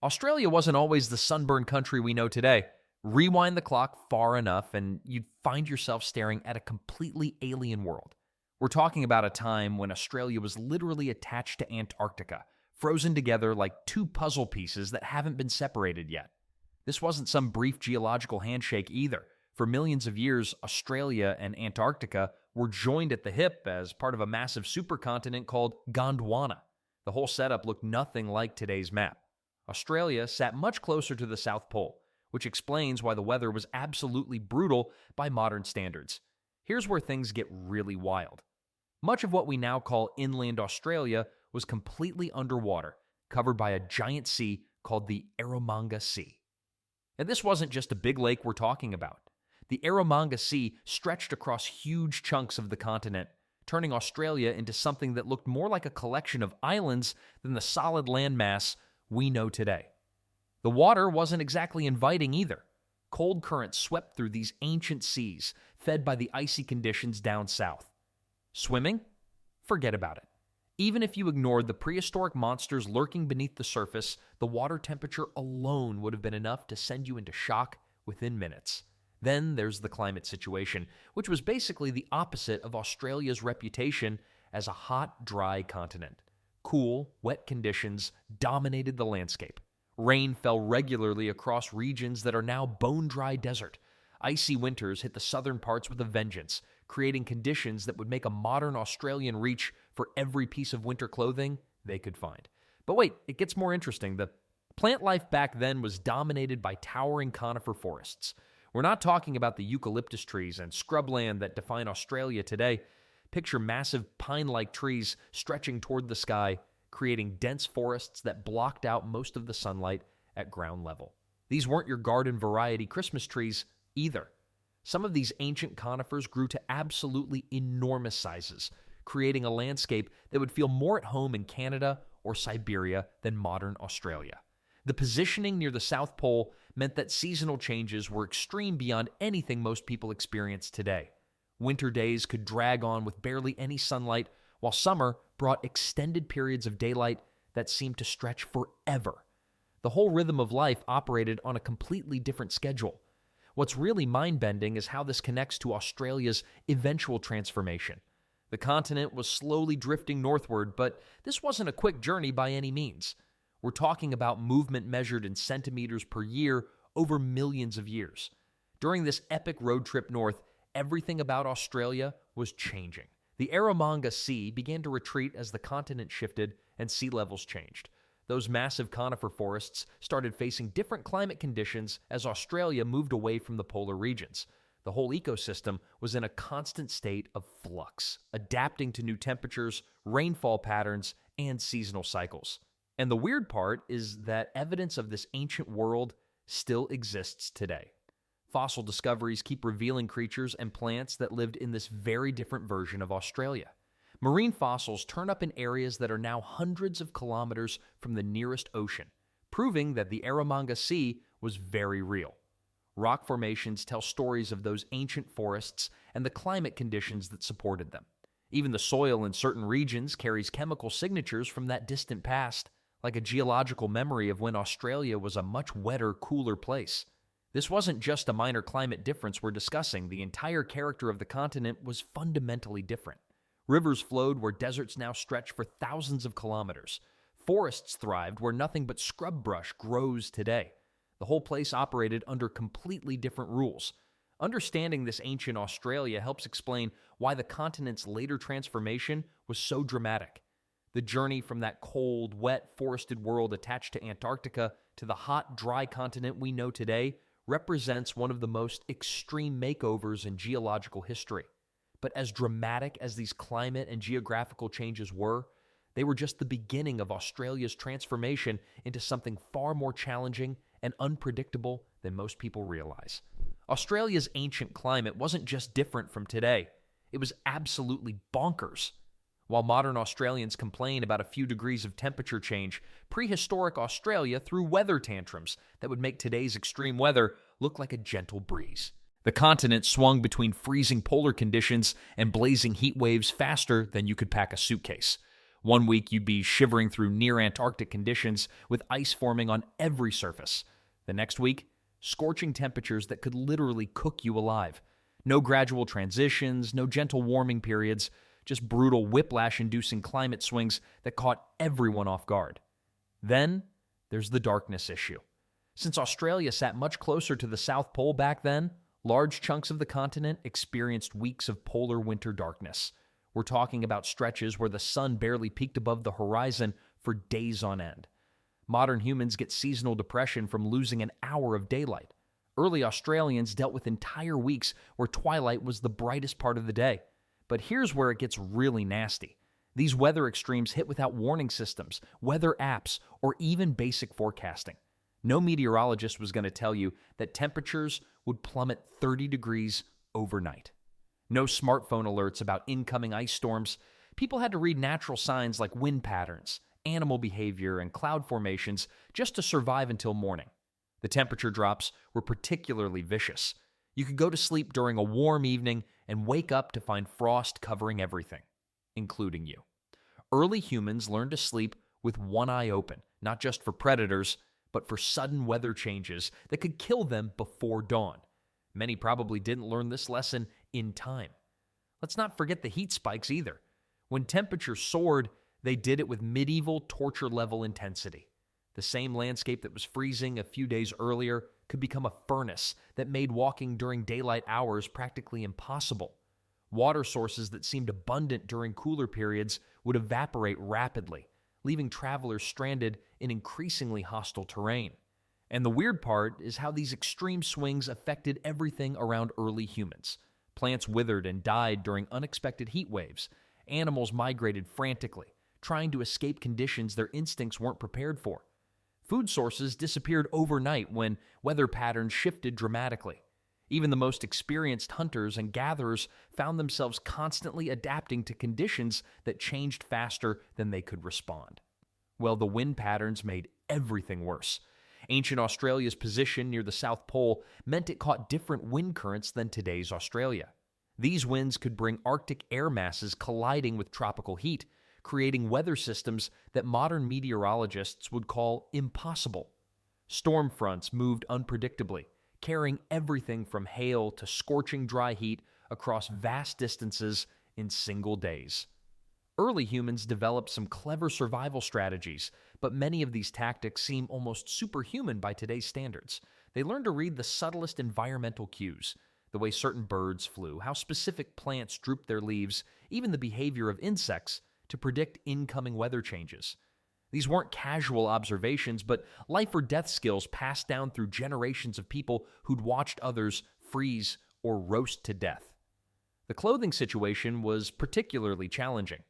Australia wasn't always the sunburned country we know today. Rewind the clock far enough, and you'd find yourself staring at a completely alien world. We're talking about a time when Australia was literally attached to Antarctica, frozen together like two puzzle pieces that haven't been separated yet. This wasn't some brief geological handshake either. For millions of years, Australia and Antarctica were joined at the hip as part of a massive supercontinent called Gondwana. The whole setup looked nothing like today's map. Australia sat much closer to the South Pole, which explains why the weather was absolutely brutal by modern standards. Here's where things get really wild. Much of what we now call inland Australia was completely underwater, covered by a giant sea called the Eromanga Sea. And this wasn't just a big lake we're talking about. The Eromanga Sea stretched across huge chunks of the continent, turning Australia into something that looked more like a collection of islands than the solid landmass we know today. The water wasn't exactly inviting either. Cold currents swept through these ancient seas, fed by the icy conditions down south. Swimming? Forget about it. Even if you ignored the prehistoric monsters lurking beneath the surface, the water temperature alone would have been enough to send you into shock within minutes. Then there's the climate situation, which was basically the opposite of Australia's reputation as a hot, dry continent. Cool, wet conditions dominated the landscape. Rain fell regularly across regions that are now bone-dry desert. Icy winters hit the southern parts with a vengeance, creating conditions that would make a modern Australian reach for every piece of winter clothing they could find. But wait, it gets more interesting. The plant life back then was dominated by towering conifer forests. We're not talking about the eucalyptus trees and scrubland that define Australia today. Picture massive pine-like trees stretching toward the sky, creating dense forests that blocked out most of the sunlight at ground level. These weren't your garden variety Christmas trees either. Some of these ancient conifers grew to absolutely enormous sizes, creating a landscape that would feel more at home in Canada or Siberia than modern Australia. The positioning near the South Pole meant that seasonal changes were extreme beyond anything most people experience today. Winter days could drag on with barely any sunlight, while summer brought extended periods of daylight that seemed to stretch forever. The whole rhythm of life operated on a completely different schedule. What's really mind-bending is how this connects to Australia's eventual transformation. The continent was slowly drifting northward, but this wasn't a quick journey by any means. We're talking about movement measured in centimeters per year over millions of years. During this epic road trip north, everything about Australia was changing. The Eromanga Sea began to retreat as the continent shifted and sea levels changed. Those massive conifer forests started facing different climate conditions as Australia moved away from the polar regions. The whole ecosystem was in a constant state of flux, adapting to new temperatures, rainfall patterns, and seasonal cycles. And the weird part is that evidence of this ancient world still exists today. Fossil discoveries keep revealing creatures and plants that lived in this very different version of Australia. Marine fossils turn up in areas that are now hundreds of kilometers from the nearest ocean, proving that the Eromanga Sea was very real. Rock formations tell stories of those ancient forests and the climate conditions that supported them. Even the soil in certain regions carries chemical signatures from that distant past, like a geological memory of when Australia was a much wetter, cooler place. This wasn't just a minor climate difference we're discussing. The entire character of the continent was fundamentally different. Rivers flowed where deserts now stretch for thousands of kilometers. Forests thrived where nothing but scrub brush grows today. The whole place operated under completely different rules. Understanding this ancient Australia helps explain why the continent's later transformation was so dramatic. The journey from that cold, wet, forested world attached to Antarctica to the hot, dry continent we know today represents one of the most extreme makeovers in geological history. But as dramatic as these climate and geographical changes were, they were just the beginning of Australia's transformation into something far more challenging and unpredictable than most people realize. Australia's ancient climate wasn't just different from today. It was absolutely bonkers. While modern Australians complain about a few degrees of temperature change, prehistoric Australia threw weather tantrums that would make today's extreme weather look like a gentle breeze. The continent swung between freezing polar conditions and blazing heat waves faster than you could pack a suitcase. One week you'd be shivering through near Antarctic conditions with ice forming on every surface. The next week, scorching temperatures that could literally cook you alive. No gradual transitions, no gentle warming periods, just brutal whiplash-inducing climate swings that caught everyone off guard. Then, there's the darkness issue. Since Australia sat much closer to the South Pole back then, large chunks of the continent experienced weeks of polar winter darkness. We're talking about stretches where the sun barely peeked above the horizon for days on end. Modern humans get seasonal depression from losing an hour of daylight. Early Australians dealt with entire weeks where twilight was the brightest part of the day. But here's where it gets really nasty. These weather extremes hit without warning systems, weather apps, or even basic forecasting. No meteorologist was going to tell you that temperatures would plummet 30 degrees overnight. No smartphone alerts about incoming ice storms. People had to read natural signs like wind patterns, animal behavior, and cloud formations just to survive until morning. The temperature drops were particularly vicious. You could go to sleep during a warm evening and wake up to find frost covering everything, including you. Early humans learned to sleep with one eye open, not just for predators, but for sudden weather changes that could kill them before dawn. Many probably didn't learn this lesson in time. Let's not forget the heat spikes either. When temperatures soared, they did it with medieval torture-level intensity. The same landscape that was freezing a few days earlier could become a furnace that made walking during daylight hours practically impossible. Water sources that seemed abundant during cooler periods would evaporate rapidly, leaving travelers stranded in increasingly hostile terrain. And the weird part is how these extreme swings affected everything around early humans. Plants withered and died during unexpected heat waves. Animals migrated frantically, trying to escape conditions their instincts weren't prepared for. Food sources disappeared overnight when weather patterns shifted dramatically. Even the most experienced hunters and gatherers found themselves constantly adapting to conditions that changed faster than they could respond. Well, the wind patterns made everything worse. Ancient Australia's position near the South Pole meant it caught different wind currents than today's Australia. These winds could bring Arctic air masses colliding with tropical heat, creating weather systems that modern meteorologists would call impossible. Storm fronts moved unpredictably, carrying everything from hail to scorching dry heat across vast distances in single days. Early humans developed some clever survival strategies, but many of these tactics seem almost superhuman by today's standards. They learned to read the subtlest environmental cues, the way certain birds flew, how specific plants drooped their leaves, even the behavior of insects, to predict incoming weather changes. These weren't casual observations, but life or death skills passed down through generations of people who'd watched others freeze or roast to death. The clothing situation was particularly challenging.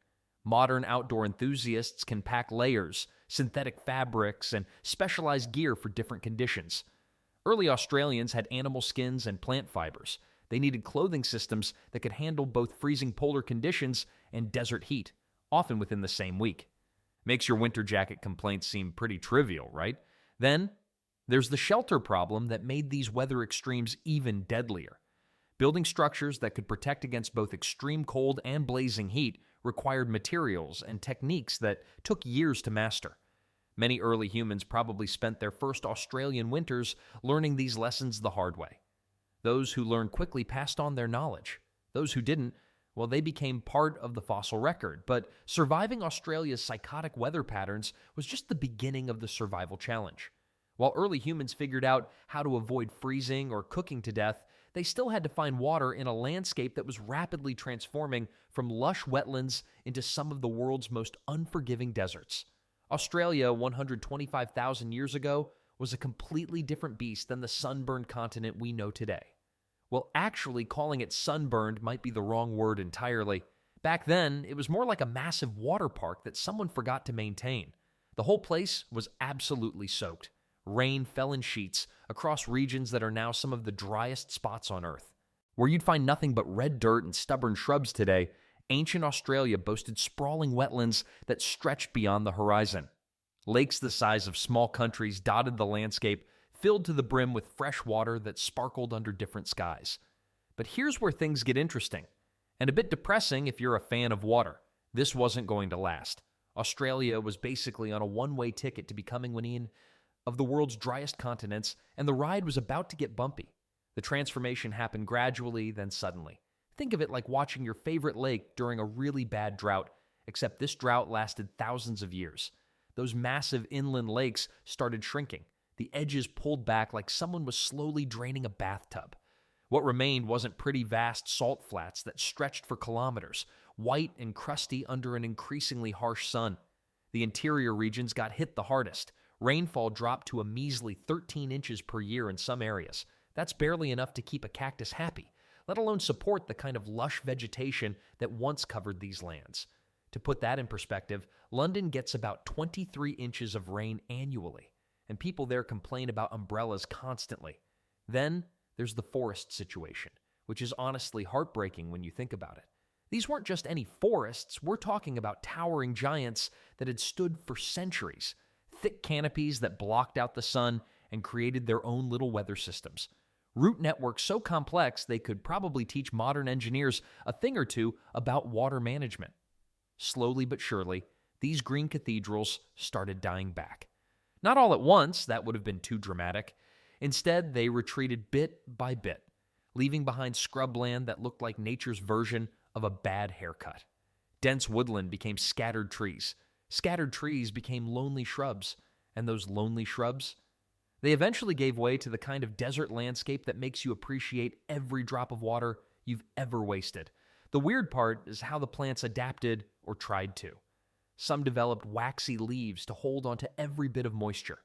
Modern outdoor enthusiasts can pack layers, synthetic fabrics, and specialized gear for different conditions. Early Australians had animal skins and plant fibers. They needed clothing systems that could handle both freezing polar conditions and desert heat, often within the same week. Makes your winter jacket complaints seem pretty trivial, right? Then, there's the shelter problem that made these weather extremes even deadlier. Building structures that could protect against both extreme cold and blazing heat required materials and techniques that took years to master. Many early humans probably spent their first Australian winters learning these lessons the hard way. Those who learned quickly passed on their knowledge. Those who didn't, well, they became part of the fossil record. But surviving Australia's psychotic weather patterns was just the beginning of the survival challenge. While early humans figured out how to avoid freezing or cooking to death, they still had to find water in a landscape that was rapidly transforming from lush wetlands into some of the world's most unforgiving deserts. Australia 125,000 years ago was a completely different beast than the sunburned continent we know today. Well, actually, calling it sunburned might be the wrong word entirely. Back then, it was more like a massive water park that someone forgot to maintain. The whole place was absolutely soaked. Rain fell in sheets across regions that are now some of the driest spots on Earth. Where you'd find nothing but red dirt and stubborn shrubs today, ancient Australia boasted sprawling wetlands that stretched beyond the horizon. Lakes the size of small countries dotted the landscape, filled to the brim with fresh water that sparkled under different skies. But here's where things get interesting, and a bit depressing if you're a fan of water. This wasn't going to last. Australia was basically on a one-way ticket to becoming one of the world's driest continents, and the ride was about to get bumpy. The transformation happened gradually, then suddenly. Think of it like watching your favorite lake during a really bad drought, except this drought lasted thousands of years. Those massive inland lakes started shrinking. The edges pulled back like someone was slowly draining a bathtub. What remained wasn't pretty vast salt flats that stretched for kilometers, white and crusty under an increasingly harsh sun. The interior regions got hit the hardest. Rainfall dropped to a measly 13 inches per year in some areas. That's barely enough to keep a cactus happy, let alone support the kind of lush vegetation that once covered these lands. To put that in perspective, London gets about 23 inches of rain annually, and people there complain about umbrellas constantly. Then there's the forest situation, which is honestly heartbreaking when you think about it. These weren't just any forests, we're talking about towering giants that had stood for centuries, thick canopies that blocked out the sun and created their own little weather systems. Root networks so complex they could probably teach modern engineers a thing or two about water management. Slowly but surely, these green cathedrals started dying back. Not all at once, that would have been too dramatic. Instead, they retreated bit by bit, leaving behind scrubland that looked like nature's version of a bad haircut. Dense woodland became scattered trees. Scattered trees became lonely shrubs. And those lonely shrubs? They eventually gave way to the kind of desert landscape that makes you appreciate every drop of water you've ever wasted. The weird part is how the plants adapted or tried to. Some developed waxy leaves to hold onto every bit of moisture.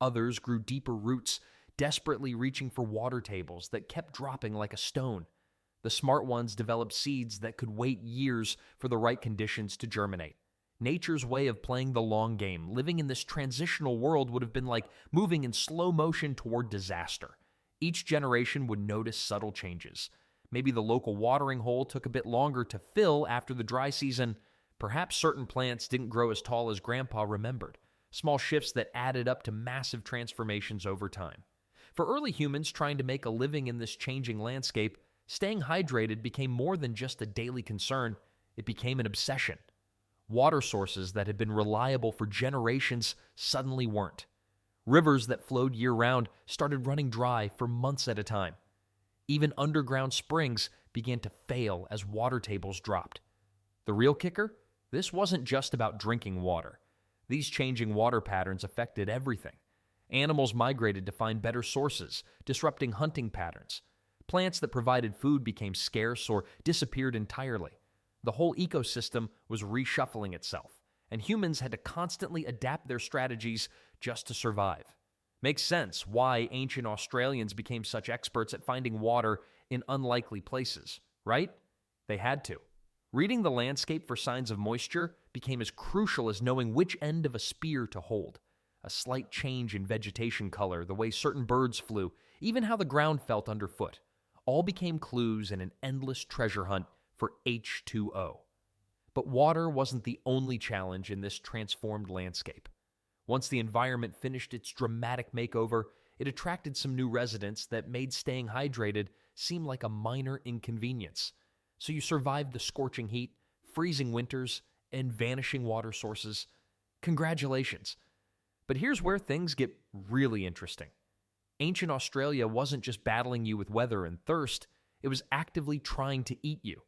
Others grew deeper roots, desperately reaching for water tables that kept dropping like a stone. The smart ones developed seeds that could wait years for the right conditions to germinate. Nature's way of playing the long game, living in this transitional world, would have been like moving in slow motion toward disaster. Each generation would notice subtle changes. Maybe the local watering hole took a bit longer to fill after the dry season. Perhaps certain plants didn't grow as tall as Grandpa remembered. Small shifts that added up to massive transformations over time. For early humans trying to make a living in this changing landscape, staying hydrated became more than just a daily concern. It became an obsession. Water sources that had been reliable for generations suddenly weren't. Rivers that flowed year-round started running dry for months at a time. Even underground springs began to fail as water tables dropped. The real kicker? This wasn't just about drinking water. These changing water patterns affected everything. Animals migrated to find better sources, disrupting hunting patterns. Plants that provided food became scarce or disappeared entirely. The whole ecosystem was reshuffling itself, and humans had to constantly adapt their strategies just to survive. Makes sense why ancient Australians became such experts at finding water in unlikely places, right? They had to. Reading the landscape for signs of moisture became as crucial as knowing which end of a spear to hold. A slight change in vegetation color, the way certain birds flew, even how the ground felt underfoot, all became clues in an endless treasure hunt for H2O. But water wasn't the only challenge in this transformed landscape. Once the environment finished its dramatic makeover, it attracted some new residents that made staying hydrated seem like a minor inconvenience. So you survived the scorching heat, freezing winters, and vanishing water sources. Congratulations. But here's where things get really interesting. Ancient Australia wasn't just battling you with weather and thirst, it was actively trying to eat you.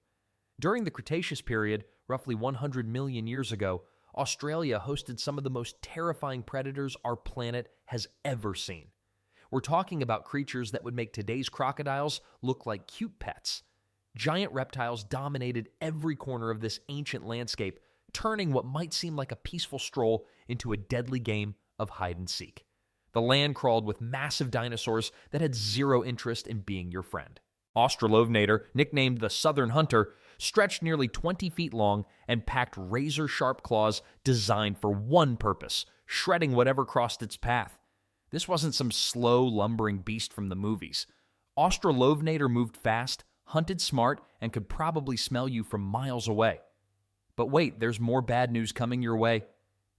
During the Cretaceous period, roughly 100 million years ago, Australia hosted some of the most terrifying predators our planet has ever seen. We're talking about creatures that would make today's crocodiles look like cute pets. Giant reptiles dominated every corner of this ancient landscape, turning what might seem like a peaceful stroll into a deadly game of hide and seek. The land crawled with massive dinosaurs that had zero interest in being your friend. Australovenator, nicknamed the Southern Hunter, stretched nearly 20 feet long and packed razor-sharp claws designed for one purpose: shredding whatever crossed its path. This wasn't some slow, lumbering beast from the movies. Australovenator moved fast, hunted smart, and could probably smell you from miles away. But wait, there's more bad news coming your way.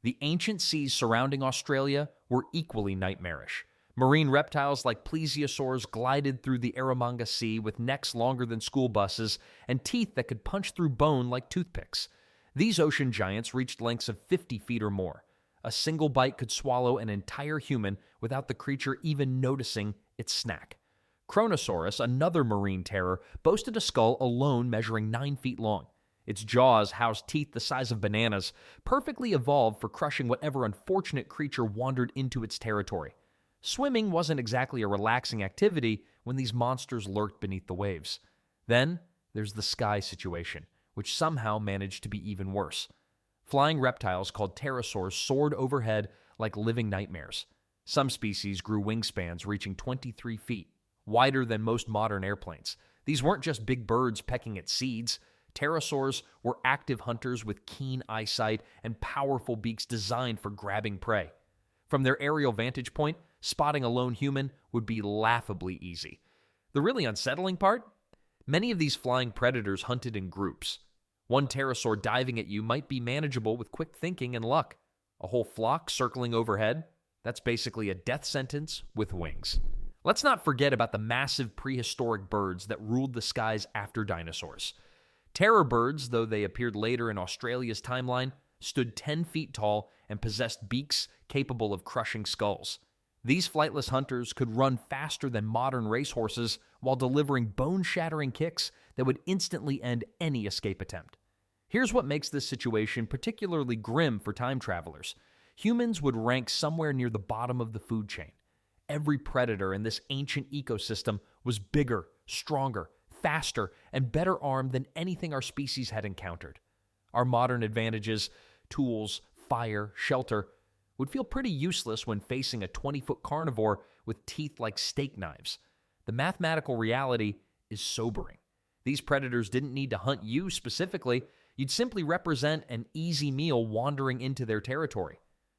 The ancient seas surrounding Australia were equally nightmarish. Marine reptiles like plesiosaurs glided through the Eromanga Sea with necks longer than school buses and teeth that could punch through bone like toothpicks. These ocean giants reached lengths of 50 feet or more. A single bite could swallow an entire human without the creature even noticing its snack. Kronosaurus, another marine terror, boasted a skull alone measuring 9 feet long. Its jaws housed teeth the size of bananas, perfectly evolved for crushing whatever unfortunate creature wandered into its territory. Swimming wasn't exactly a relaxing activity when these monsters lurked beneath the waves. Then, there's the sky situation, which somehow managed to be even worse. Flying reptiles called pterosaurs soared overhead like living nightmares. Some species grew wingspans reaching 23 feet, wider than most modern airplanes. These weren't just big birds pecking at seeds. Pterosaurs were active hunters with keen eyesight and powerful beaks designed for grabbing prey. From their aerial vantage point, spotting a lone human would be laughably easy. The really unsettling part? Many of these flying predators hunted in groups. One pterosaur diving at you might be manageable with quick thinking and luck. A whole flock circling overhead? That's basically a death sentence with wings. Let's not forget about the massive prehistoric birds that ruled the skies after dinosaurs. Terror birds, though they appeared later in Australia's timeline, stood 10 feet tall and possessed beaks capable of crushing skulls. These flightless hunters could run faster than modern racehorses while delivering bone-shattering kicks that would instantly end any escape attempt. Here's what makes this situation particularly grim for time travelers. Humans would rank somewhere near the bottom of the food chain. Every predator in this ancient ecosystem was bigger, stronger, faster, and better armed than anything our species had encountered. Our modern advantages, tools, fire, shelter, would feel pretty useless when facing a 20-foot carnivore with teeth like steak knives. The mathematical reality is sobering. These predators didn't need to hunt you specifically. You'd simply represent an easy meal wandering into their territory.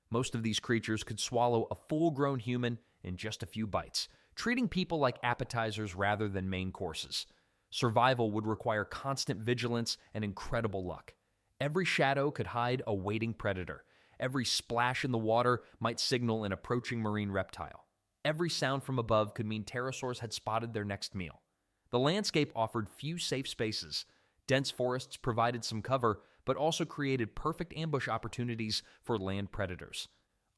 Most of these creatures could swallow a full-grown human in just a few bites, treating people like appetizers rather than main courses. Survival would require constant vigilance and incredible luck. Every shadow could hide a waiting predator. Every splash in the water might signal an approaching marine reptile. Every sound from above could mean pterosaurs had spotted their next meal. The landscape offered few safe spaces. Dense forests provided some cover, but also created perfect ambush opportunities for land predators.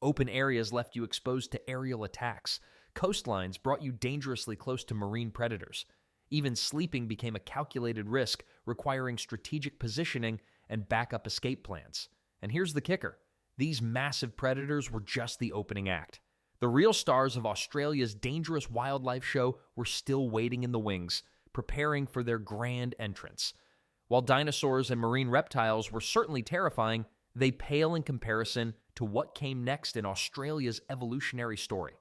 Open areas left you exposed to aerial attacks. Coastlines brought you dangerously close to marine predators. Even sleeping became a calculated risk, requiring strategic positioning and backup escape plans. And here's the kicker. These massive predators were just the opening act. The real stars of Australia's dangerous wildlife show were still waiting in the wings, preparing for their grand entrance. While dinosaurs and marine reptiles were certainly terrifying, they pale in comparison to what came next in Australia's evolutionary story.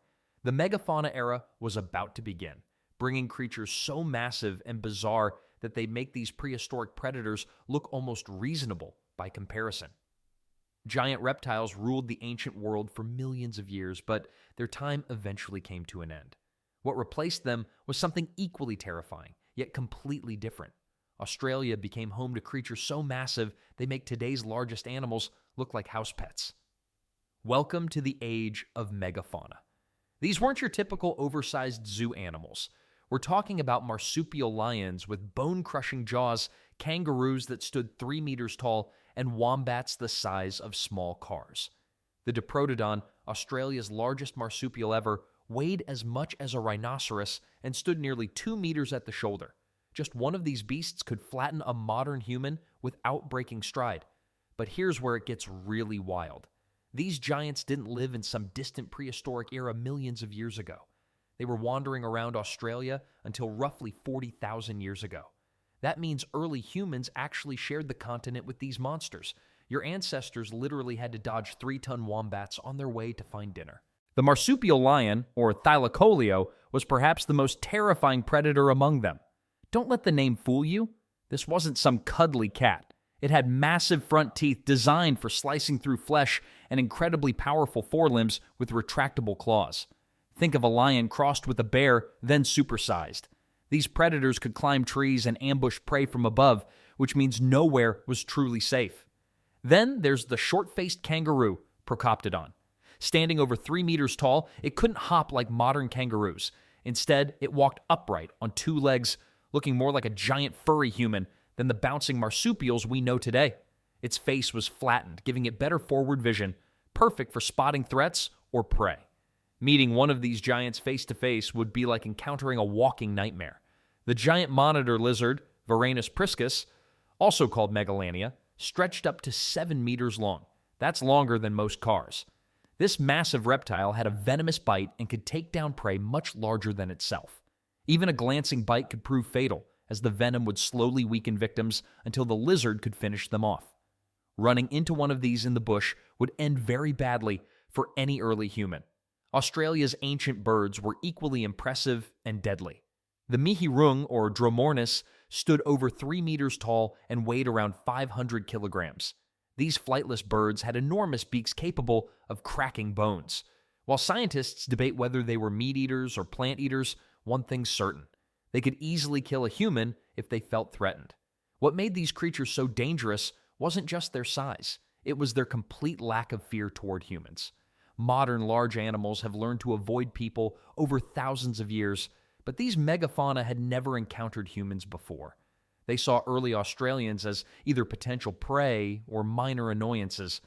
The megafauna era was about to begin, bringing creatures so massive and bizarre that they make these prehistoric predators look almost reasonable by comparison. Giant reptiles ruled the ancient world for millions of years, but their time eventually came to an end. What replaced them was something equally terrifying, yet completely different. Australia became home to creatures so massive they make today's largest animals look like house pets. Welcome to the age of megafauna. These weren't your typical oversized zoo animals. We're talking about marsupial lions with bone-crushing jaws, kangaroos that stood 3 meters tall, and wombats the size of small cars. The Diprotodon, Australia's largest marsupial ever, weighed as much as a rhinoceros and stood nearly 2 meters at the shoulder. Just one of these beasts could flatten a modern human without breaking stride. But here's where it gets really wild. These giants didn't live in some distant prehistoric era millions of years ago. They were wandering around Australia until roughly 40,000 years ago. That means early humans actually shared the continent with these monsters. Your ancestors literally had to dodge 3-ton wombats on their way to find dinner. The marsupial lion, or Thylacoleo, was perhaps the most terrifying predator among them. Don't let the name fool you. This wasn't some cuddly cat. It had massive front teeth designed for slicing through flesh and incredibly powerful forelimbs with retractable claws. Think of a lion crossed with a bear, then supersized. These predators could climb trees and ambush prey from above, which means nowhere was truly safe. Then there's the short-faced kangaroo, Procoptodon. Standing over 3 meters tall, it couldn't hop like modern kangaroos. Instead, it walked upright on 2 legs, looking more like a giant furry human than the bouncing marsupials we know today. Its face was flattened, giving it better forward vision, perfect for spotting threats or prey. Meeting one of these giants face to face would be like encountering a walking nightmare. The giant monitor lizard, Varanus priscus, also called Megalania, stretched up to 7 meters long. That's longer than most cars. This massive reptile had a venomous bite and could take down prey much larger than itself. Even a glancing bite could prove fatal, as the venom would slowly weaken victims until the lizard could finish them off. Running into one of these in the bush would end very badly for any early human. Australia's ancient birds were equally impressive and deadly. The mihirung, or dromornis, stood over 3 meters tall and weighed around 500 kilograms. These flightless birds had enormous beaks capable of cracking bones. While scientists debate whether they were meat eaters or plant eaters, one thing's certain: they could easily kill a human if they felt threatened. What made these creatures so dangerous wasn't just their size, it was their complete lack of fear toward humans. Modern large animals have learned to avoid people over thousands of years, but these megafauna had never encountered humans before. They saw early Australians as either potential prey or minor annoyances.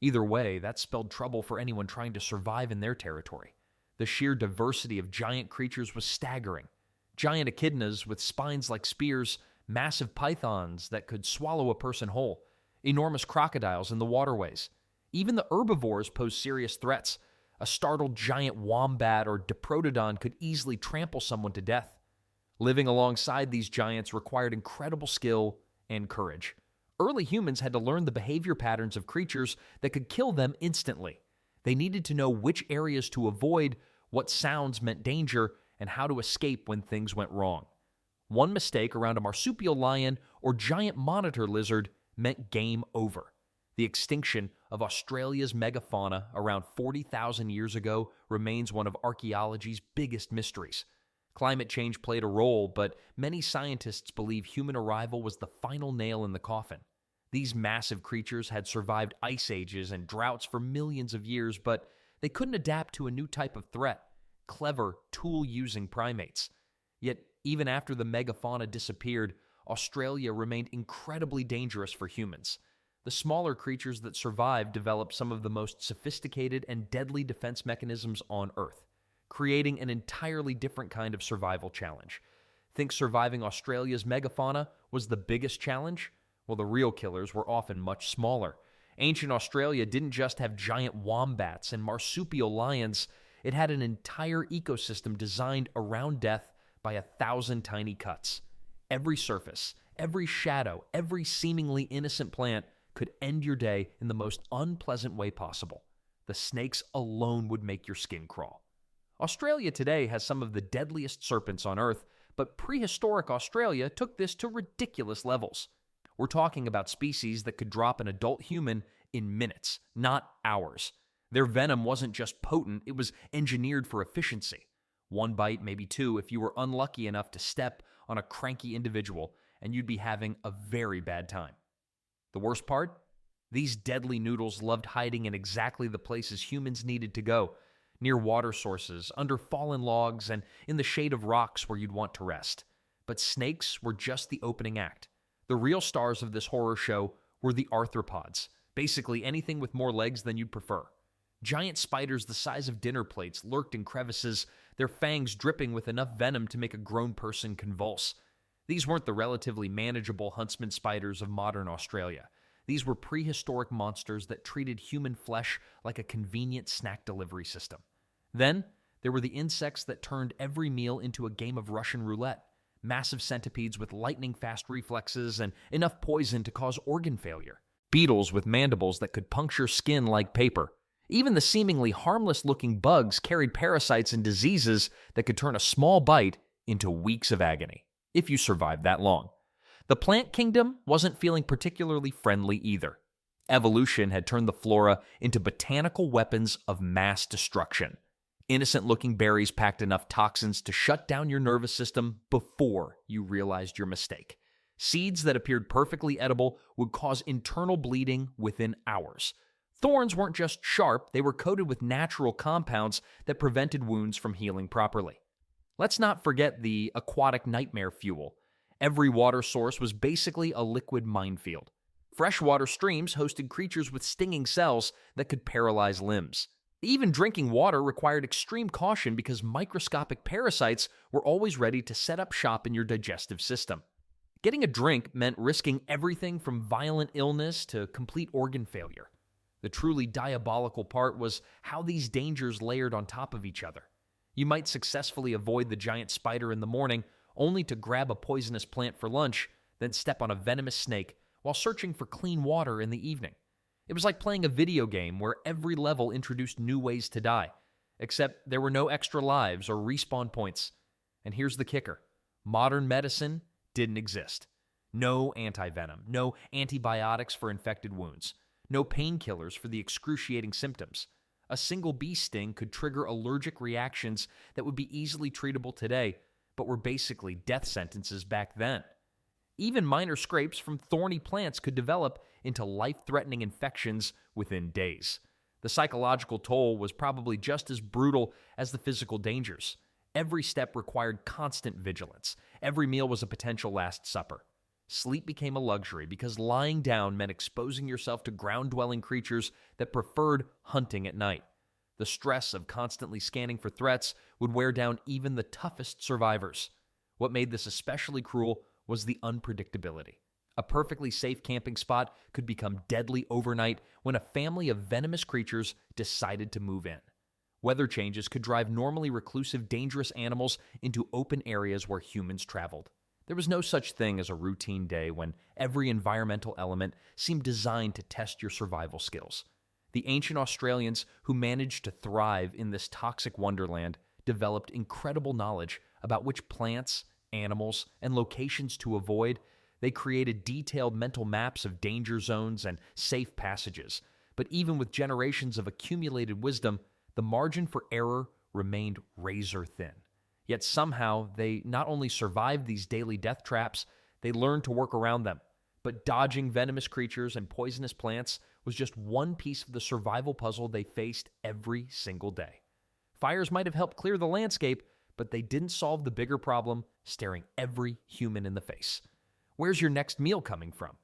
Either way, that spelled trouble for anyone trying to survive in their territory. The sheer diversity of giant creatures was staggering. Giant echidnas with spines like spears, massive pythons that could swallow a person whole, enormous crocodiles in the waterways. Even the herbivores posed serious threats. A startled giant wombat or diprotodon could easily trample someone to death. Living alongside these giants required incredible skill and courage. Early humans had to learn the behavior patterns of creatures that could kill them instantly. They needed to know which areas to avoid, what sounds meant danger, and how to escape when things went wrong. One mistake around a marsupial lion or giant monitor lizard meant game over. The extinction of Australia's megafauna around 40,000 years ago remains one of archaeology's biggest mysteries. Climate change played a role, but many scientists believe human arrival was the final nail in the coffin. These massive creatures had survived ice ages and droughts for millions of years, but they couldn't adapt to a new type of threat: clever, tool-using primates. Yet, even after the megafauna disappeared, Australia remained incredibly dangerous for humans. The smaller creatures that survived developed some of the most sophisticated and deadly defense mechanisms on Earth, creating an entirely different kind of survival challenge. Think surviving Australia's megafauna was the biggest challenge? Well, the real killers were often much smaller. Ancient Australia didn't just have giant wombats and marsupial lions, it had an entire ecosystem designed around death by 1,000 tiny cuts. Every surface, every shadow, every seemingly innocent plant could end your day in the most unpleasant way possible. The snakes alone would make your skin crawl. Australia today has some of the deadliest serpents on Earth, but prehistoric Australia took this to ridiculous levels. We're talking about species that could drop an adult human in minutes, not hours. Their venom wasn't just potent, it was engineered for efficiency. One bite, maybe two, if you were unlucky enough to step on a cranky individual, and you'd be having a very bad time. The worst part? These deadly noodles loved hiding in exactly the places humans needed to go: near water sources, under fallen logs, and in the shade of rocks where you'd want to rest. But snakes were just the opening act. The real stars of this horror show were the arthropods, basically anything with more legs than you'd prefer. Giant spiders the size of dinner plates lurked in crevices, their fangs dripping with enough venom to make a grown person convulse. These weren't the relatively manageable huntsman spiders of modern Australia. These were prehistoric monsters that treated human flesh like a convenient snack delivery system. Then, there were the insects that turned every meal into a game of Russian roulette. Massive centipedes with lightning-fast reflexes and enough poison to cause organ failure. Beetles with mandibles that could puncture skin like paper. Even the seemingly harmless-looking bugs carried parasites and diseases that could turn a small bite into weeks of agony, if you survived that long. The plant kingdom wasn't feeling particularly friendly either. Evolution had turned the flora into botanical weapons of mass destruction. Innocent-looking berries packed enough toxins to shut down your nervous system before you realized your mistake. Seeds that appeared perfectly edible would cause internal bleeding within hours. Thorns weren't just sharp, they were coated with natural compounds that prevented wounds from healing properly. Let's not forget the aquatic nightmare fuel. Every water source was basically a liquid minefield. Freshwater streams hosted creatures with stinging cells that could paralyze limbs. Even drinking water required extreme caution because microscopic parasites were always ready to set up shop in your digestive system. Getting a drink meant risking everything from violent illness to complete organ failure. The truly diabolical part was how these dangers layered on top of each other. You might successfully avoid the giant spider in the morning, only to grab a poisonous plant for lunch, then step on a venomous snake while searching for clean water in the evening. It was like playing a video game where every level introduced new ways to die, except there were no extra lives or respawn points. And here's the kicker: modern medicine didn't exist. No antivenom, no antibiotics for infected wounds, no painkillers for the excruciating symptoms. A single bee sting could trigger allergic reactions that would be easily treatable today, but were basically death sentences back then. Even minor scrapes from thorny plants could develop into life-threatening infections within days. The psychological toll was probably just as brutal as the physical dangers. Every step required constant vigilance. Every meal was a potential last supper. Sleep became a luxury because lying down meant exposing yourself to ground-dwelling creatures that preferred hunting at night. The stress of constantly scanning for threats would wear down even the toughest survivors. What made this especially cruel was the unpredictability. A perfectly safe camping spot could become deadly overnight when a family of venomous creatures decided to move in. Weather changes could drive normally reclusive, dangerous animals into open areas where humans traveled. There was no such thing as a routine day when every environmental element seemed designed to test your survival skills. The ancient Australians who managed to thrive in this toxic wonderland developed incredible knowledge about which plants, animals, and locations to avoid. They created detailed mental maps of danger zones and safe passages. But even with generations of accumulated wisdom, the margin for error remained razor thin. Yet somehow, they not only survived these daily death traps, they learned to work around them. But dodging venomous creatures and poisonous plants was just one piece of the survival puzzle they faced every single day. Fires might have helped clear the landscape, but they didn't solve the bigger problem staring every human in the face. Where's your next meal coming from?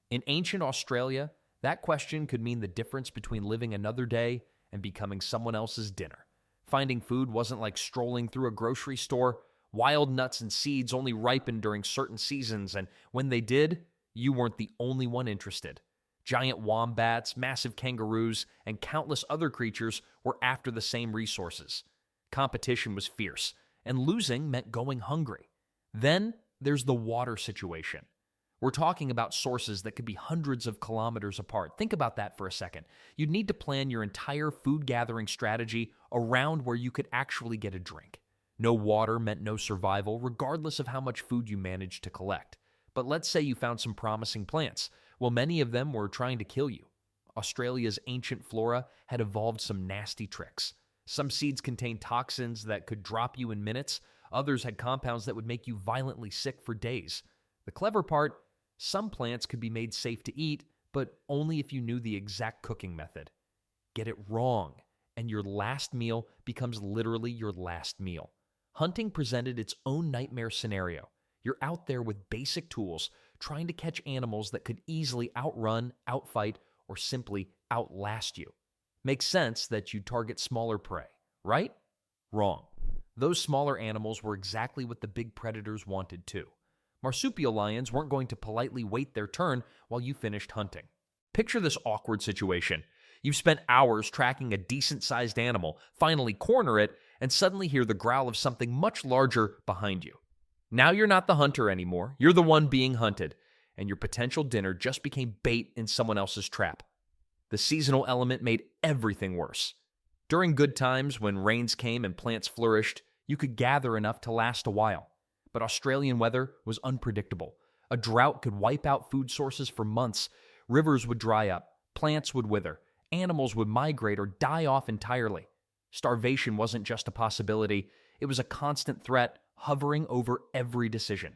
In ancient Australia, that question could mean the difference between living another day and becoming someone else's dinner. Finding food wasn't like strolling through a grocery store. Wild nuts and seeds only ripened during certain seasons, and when they did, you weren't the only one interested. Giant wombats, massive kangaroos, and countless other creatures were after the same resources. Competition was fierce, and losing meant going hungry. Then there's the water situation. We're talking about sources that could be hundreds of kilometers apart. Think about that for a second. You'd need to plan your entire food gathering strategy around where you could actually get a drink. No water meant no survival, regardless of how much food you managed to collect. But let's say you found some promising plants. Well, many of them were trying to kill you. Australia's ancient flora had evolved some nasty tricks. Some seeds contained toxins that could drop you in minutes. Others had compounds that would make you violently sick for days. The clever part: some plants could be made safe to eat, but only if you knew the exact cooking method. Get it wrong, and your last meal becomes literally your last meal. Hunting presented its own nightmare scenario. You're out there with basic tools, trying to catch animals that could easily outrun, outfight, or simply outlast you. Makes sense that you'd target smaller prey, right? Wrong. Those smaller animals were exactly what the big predators wanted too. Marsupial lions weren't going to politely wait their turn while you finished hunting. Picture this awkward situation. You've spent hours tracking a decent-sized animal, finally corner it, and suddenly hear the growl of something much larger behind you. Now you're not the hunter anymore, you're the one being hunted, and your potential dinner just became bait in someone else's trap. The seasonal element made everything worse. During good times, when rains came and plants flourished, you could gather enough to last a while. But Australian weather was unpredictable. A drought could wipe out food sources for months. Rivers would dry up, plants would wither, animals would migrate or die off entirely. Starvation wasn't just a possibility, it was a constant threat hovering over every decision.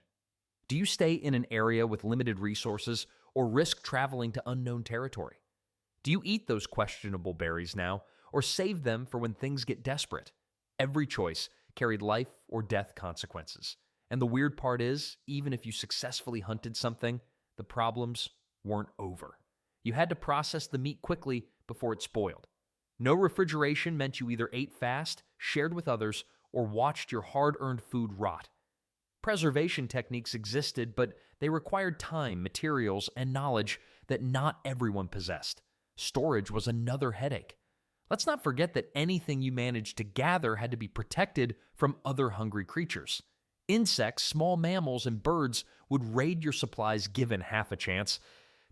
Do you stay in an area with limited resources or risk traveling to unknown territory? Do you eat those questionable berries now or save them for when things get desperate? Every choice carried life or death consequences. And the weird part is, even if you successfully hunted something, the problems weren't over. You had to process the meat quickly before it spoiled. No refrigeration meant you either ate fast, shared with others, or watched your hard-earned food rot. Preservation techniques existed, but they required time, materials, and knowledge that not everyone possessed. Storage was another headache. Let's not forget that anything you managed to gather had to be protected from other hungry creatures. Insects, small mammals, and birds would raid your supplies given half a chance.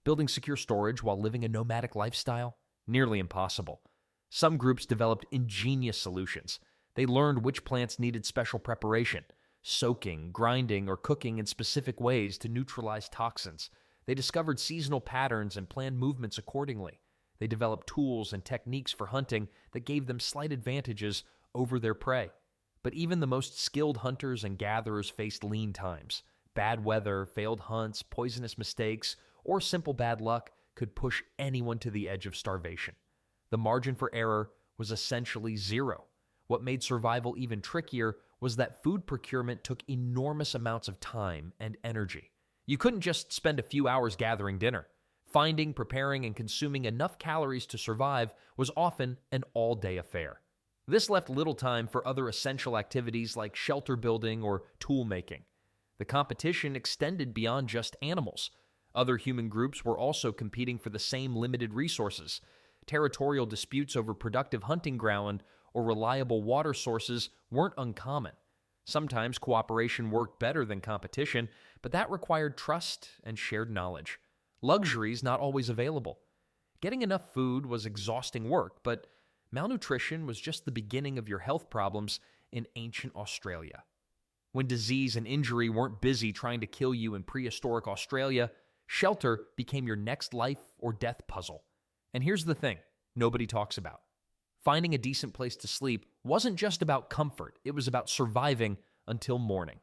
Building secure storage while living a nomadic lifestyle? Nearly impossible. Some groups developed ingenious solutions. They learned which plants needed special preparation, soaking, grinding, or cooking in specific ways to neutralize toxins. They discovered seasonal patterns and planned movements accordingly. They developed tools and techniques for hunting that gave them slight advantages over their prey. But even the most skilled hunters and gatherers faced lean times. Bad weather, failed hunts, poisonous mistakes, or simple bad luck could push anyone to the edge of starvation. The margin for error was essentially zero. What made survival even trickier was that food procurement took enormous amounts of time and energy. You couldn't just spend a few hours gathering dinner. Finding, preparing, and consuming enough calories to survive was often an all-day affair. This left little time for other essential activities like shelter building or tool making. The competition extended beyond just animals. Other human groups were also competing for the same limited resources. Territorial disputes over productive hunting ground or reliable water sources weren't uncommon. Sometimes cooperation worked better than competition, but that required trust and shared knowledge. Luxuries not always available. Getting enough food was exhausting work, but malnutrition was just the beginning of your health problems in ancient Australia. When disease and injury weren't busy trying to kill you in prehistoric Australia, shelter became your next life or death puzzle. And here's the thing nobody talks about. Finding a decent place to sleep wasn't just about comfort, it was about surviving until morning.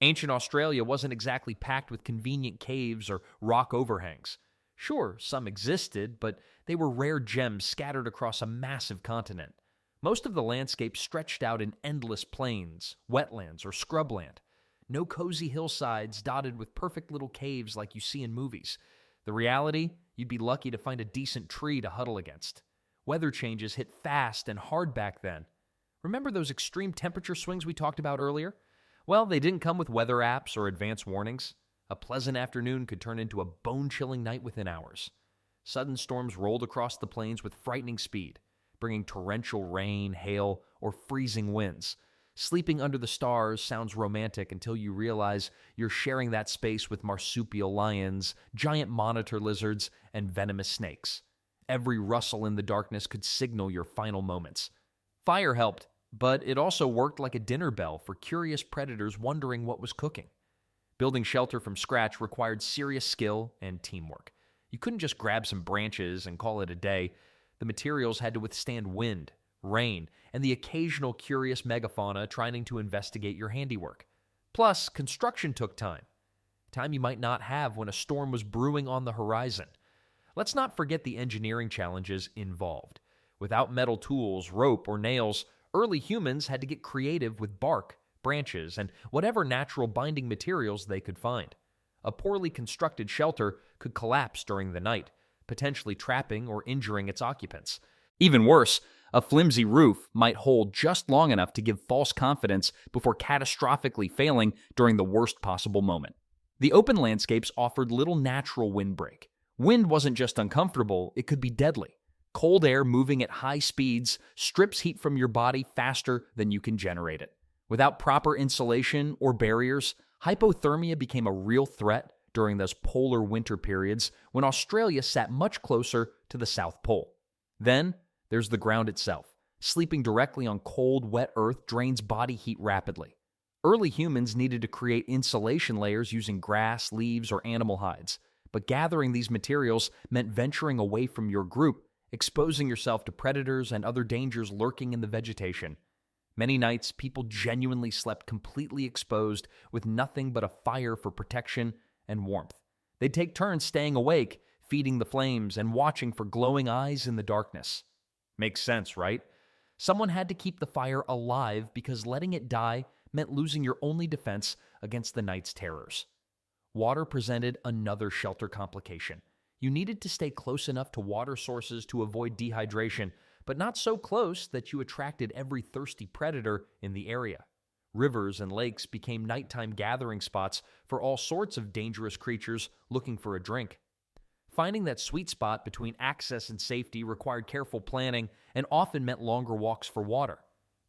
Ancient Australia wasn't exactly packed with convenient caves or rock overhangs. Sure, some existed, but they were rare gems scattered across a massive continent. Most of the landscape stretched out in endless plains, wetlands, or scrubland. No cozy hillsides dotted with perfect little caves like you see in movies. The reality, you'd be lucky to find a decent tree to huddle against. Weather changes hit fast and hard back then. Remember those extreme temperature swings we talked about earlier? Well, they didn't come with weather apps or advance warnings. A pleasant afternoon could turn into a bone-chilling night within hours. Sudden storms rolled across the plains with frightening speed, bringing torrential rain, hail, or freezing winds. Sleeping under the stars sounds romantic until you realize you're sharing that space with marsupial lions, giant monitor lizards, and venomous snakes. Every rustle in the darkness could signal your final moments. Fire helped, but it also worked like a dinner bell for curious predators wondering what was cooking. Building shelter from scratch required serious skill and teamwork. You couldn't just grab some branches and call it a day. The materials had to withstand wind, rain, and the occasional curious megafauna trying to investigate your handiwork. Plus, construction took time. Time you might not have when a storm was brewing on the horizon. Let's not forget the engineering challenges involved. Without metal tools, rope, or nails, early humans had to get creative with bark, branches, and whatever natural binding materials they could find. A poorly constructed shelter could collapse during the night, potentially trapping or injuring its occupants. Even worse, a flimsy roof might hold just long enough to give false confidence before catastrophically failing during the worst possible moment. The open landscapes offered little natural windbreak. Wind wasn't just uncomfortable, it could be deadly. Cold air moving at high speeds strips heat from your body faster than you can generate it. Without proper insulation or barriers, hypothermia became a real threat during those polar winter periods when Australia sat much closer to the South Pole. Then, there's the ground itself. Sleeping directly on cold, wet earth drains body heat rapidly. Early humans needed to create insulation layers using grass, leaves, or animal hides. But gathering these materials meant venturing away from your group, exposing yourself to predators and other dangers lurking in the vegetation. Many nights, people genuinely slept completely exposed with nothing but a fire for protection and warmth. They'd take turns staying awake, feeding the flames, and watching for glowing eyes in the darkness. Makes sense, right? Someone had to keep the fire alive because letting it die meant losing your only defense against the night's terrors. Water presented another shelter complication. You needed to stay close enough to water sources to avoid dehydration, but not so close that you attracted every thirsty predator in the area. Rivers and lakes became nighttime gathering spots for all sorts of dangerous creatures looking for a drink. Finding that sweet spot between access and safety required careful planning and often meant longer walks for water.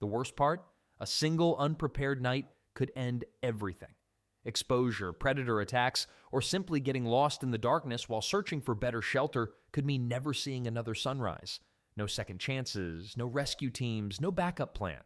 The worst part? A single unprepared night could end everything. Exposure, predator attacks, or simply getting lost in the darkness while searching for better shelter could mean never seeing another sunrise. No second chances, no rescue teams, no backup plan.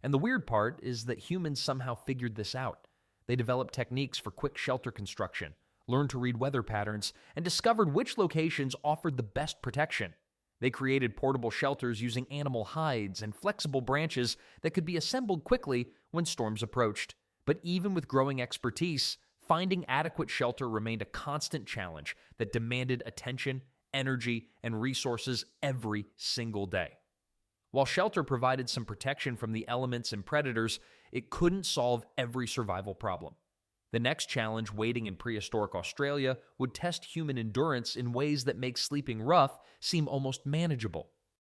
And the weird part is that humans somehow figured this out. They developed techniques for quick shelter construction, learned to read weather patterns, and discovered which locations offered the best protection. They created portable shelters using animal hides and flexible branches that could be assembled quickly when storms approached. But even with growing expertise, finding adequate shelter remained a constant challenge that demanded attention, energy, and resources every single day. While shelter provided some protection from the elements and predators, it couldn't solve every survival problem. The next challenge waiting in prehistoric Australia would test human endurance in ways that make sleeping rough seem almost manageable.